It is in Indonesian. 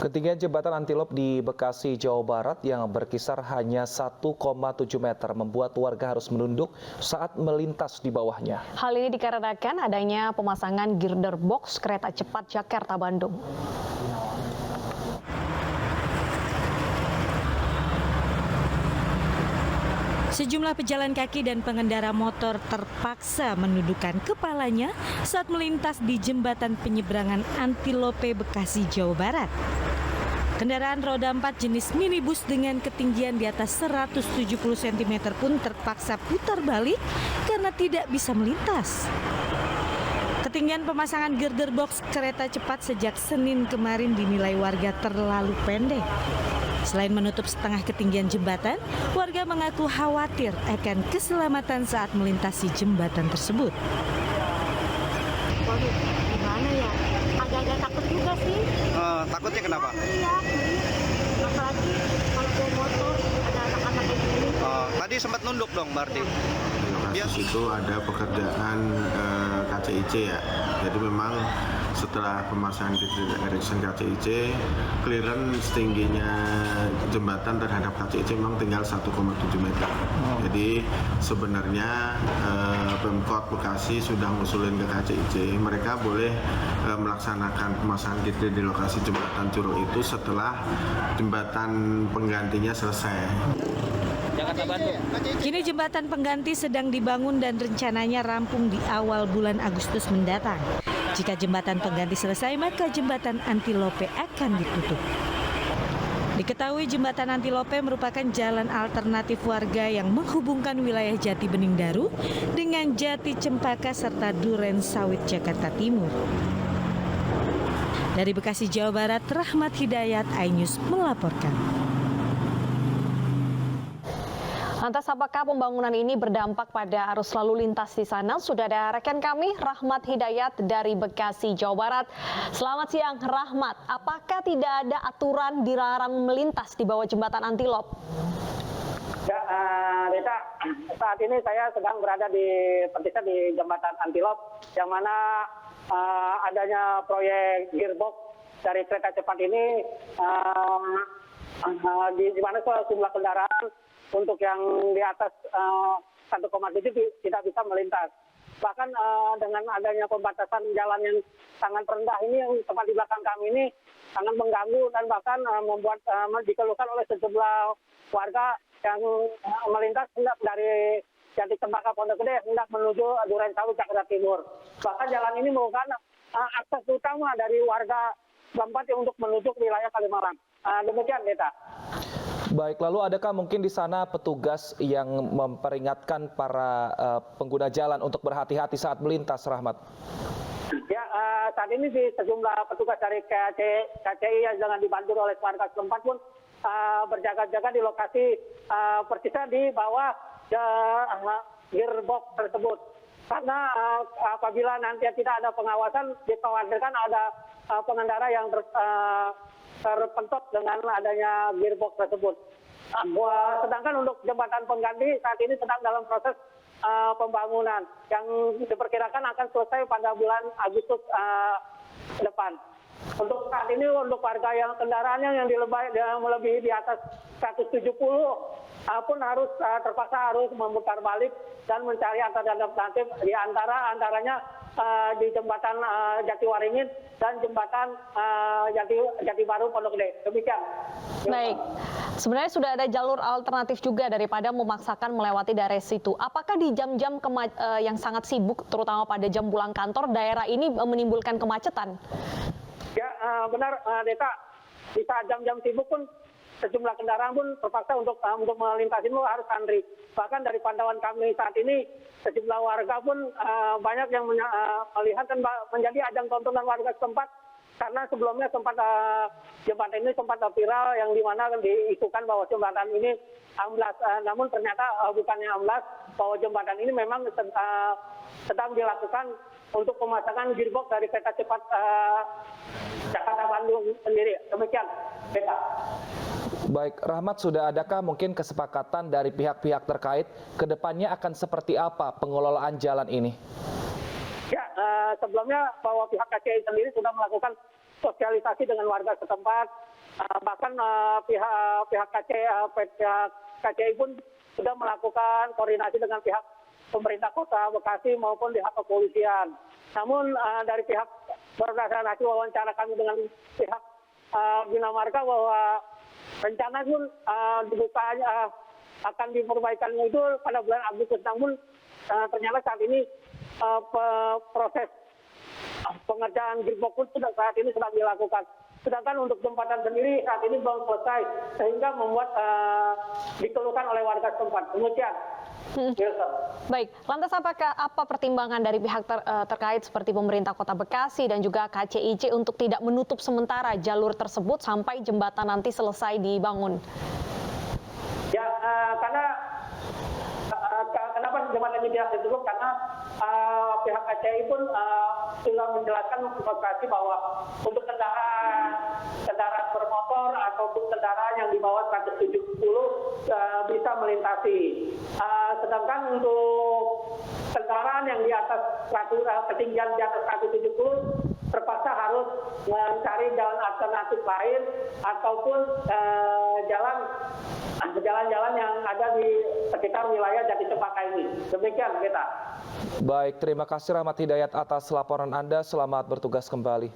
Ketinggian jembatan Antilop di Bekasi, Jawa Barat yang berkisar hanya 1,7 meter membuat warga harus menunduk saat melintas di bawahnya. Hal ini dikarenakan adanya pemasangan girder box kereta cepat Jakarta-Bandung. Sejumlah pejalan kaki dan pengendara motor terpaksa menundukkan kepalanya saat melintas di jembatan penyeberangan Antilope, Bekasi, Jawa Barat. Kendaraan roda 4 jenis minibus dengan ketinggian di atas 170 cm pun terpaksa putar balik karena tidak bisa melintas. Ketinggian pemasangan girder box kereta cepat sejak Senin kemarin dinilai warga terlalu pendek. Selain menutup setengah ketinggian jembatan, warga mengaku khawatir akan keselamatan saat melintasi jembatan tersebut. Waduh, gimana ya? Agak-agak takut juga sih. Takutnya kenapa? Iya, apalagi kalau bawa motor ada anak-anak kayak gini. Tadi sempat nunduk dong, Bardi. Di lokasi itu ada pekerjaan KCIC ya. Jadi memang setelah pemasangan Erickson KCIC, clearance tingginya jembatan terhadap KCIC memang tinggal 1,7 meter. Jadi sebenarnya Pemkot Bekasi sudah ngusulin ke KCIC, mereka boleh melaksanakan pemasangan girder di lokasi jembatan Curug itu setelah jembatan penggantinya selesai. Kini jembatan pengganti sedang dibangun dan rencananya rampung di awal bulan Agustus mendatang. Jika jembatan pengganti selesai, maka jembatan Antilope akan ditutup. Diketahui jembatan Antilope merupakan jalan alternatif warga yang menghubungkan wilayah Jati Bening Daru dengan Jati Cempaka serta Duren Sawit Jakarta Timur. Dari Bekasi, Jawa Barat, Rahmat Hidayat, iNews melaporkan. Lantas apakah pembangunan ini berdampak pada arus lalu lintas di sana? Sudah ada rekan kami Rahmat Hidayat dari Bekasi, Jawa Barat. Selamat siang Rahmat, apakah tidak ada aturan dilarang melintas di bawah jembatan Antilop? Ya, Rita, saat ini saya sedang berada di persis di jembatan Antilop, yang mana adanya proyek gearbox dari kereta cepat ini, di mana sejumlah kendaraan untuk yang di atas 1,7 tidak bisa melintas. Bahkan dengan adanya pembatasan jalan yang sangat rendah ini, yang tepat di belakang kami ini, sangat mengganggu dan bahkan membuat dikeluhkan oleh sejumlah warga yang melintas hendak dari Jati Cempaka Pondok Gede hendak menuju Duren Sawit Jakarta Timur. Bahkan jalan ini merupakan akses utama dari warga tempat untuk menuju ke wilayah Kalimalang. Demikian, Deta. Baik, lalu adakah mungkin di sana petugas yang memperingatkan para pengguna jalan untuk berhati-hati saat melintas, Rahmat? Ya, saat ini di sejumlah petugas dari KCI yang dengan dibantu oleh warga setempat pun berjaga-jaga di lokasi persisnya di bawah gearbox tersebut. Karena apabila nanti tidak ada pengawasan, dikhawatirkan ada pengendara yang terpentot dengan adanya gearbox tersebut. Sedangkan untuk jembatan pengganti saat ini sedang dalam proses pembangunan yang diperkirakan akan selesai pada bulan Agustus depan. Untuk saat ini untuk warga yang kendaraannya yang melebihi di atas 170 pun terpaksa harus memutar balik dan mencari alternatif di antaranya di jembatan Jatiwaringin dan jembatan Jati Baru Pondok Gede. Demikian. Baik, sebenarnya sudah ada jalur alternatif juga daripada memaksakan melewati daerah situ. Apakah di jam-jam yang sangat sibuk, terutama pada jam pulang kantor, daerah ini menimbulkan kemacetan? Ya, benar, Deta. Di saat jam-jam sibuk pun sejumlah kendaraan pun terpaksa untuk melintasi itu harus antri. Bahkan dari pantauan kami saat ini, sejumlah warga pun banyak yang melihat dan menjadi ajang tontonan warga setempat. Karena sebelumnya jembatan ini sempat viral yang dimana diisukan bahwa jembatan ini amblas. Namun ternyata bukannya amblas, bahwa jembatan ini memang sedang dilakukan untuk pemasangan gearbox dari kereta cepat Jakarta Bandung sendiri. Demikian, Beta. Baik, Rahmat, sudah adakah mungkin kesepakatan dari pihak-pihak terkait ke depannya akan seperti apa pengelolaan jalan ini? Ya, sebelumnya bahwa pihak KCI sendiri sudah melakukan sosialisasi dengan warga setempat. Bahkan pihak KCI pun sudah melakukan koordinasi dengan pihak pemerintah Kota Bekasi maupun pihak kepolisian. Namun dari pihak berdasarkan hasil wawancara kami dengan pihak Bina Marga bahwa rencana pun dibukanya akan diperbaikannya itu pada bulan Agustus. Namun ternyata saat ini proses pengerjaan gearbox pun saat ini sedang dilakukan. Sedangkan untuk jembatan sendiri saat ini belum selesai sehingga membuat dikeluhkan oleh warga setempat. Demikian. Baik, lantas apa pertimbangan dari pihak terkait seperti pemerintah Kota Bekasi dan juga KCIC untuk tidak menutup sementara jalur tersebut sampai jembatan nanti selesai dibangun? Ya, karena kenapa jembatan ini tidak ditutup? Karena pihak KCI pun sudah menjelaskan untuk Bekasi bahwa untuk kendaraan bermotor ataupun kendaraan yang di bawah 170 bisa melintasi. Sedangkan untuk kendaraan yang di atas ketinggian di atas 170 terpaksa harus mencari jalan alternatif lain ataupun jalan-jalan yang ada di sekitar wilayah Jati Cempaka ini. Demikian kita. Baik, terima kasih Rahmat Hidayat atas laporan Anda. Selamat bertugas kembali.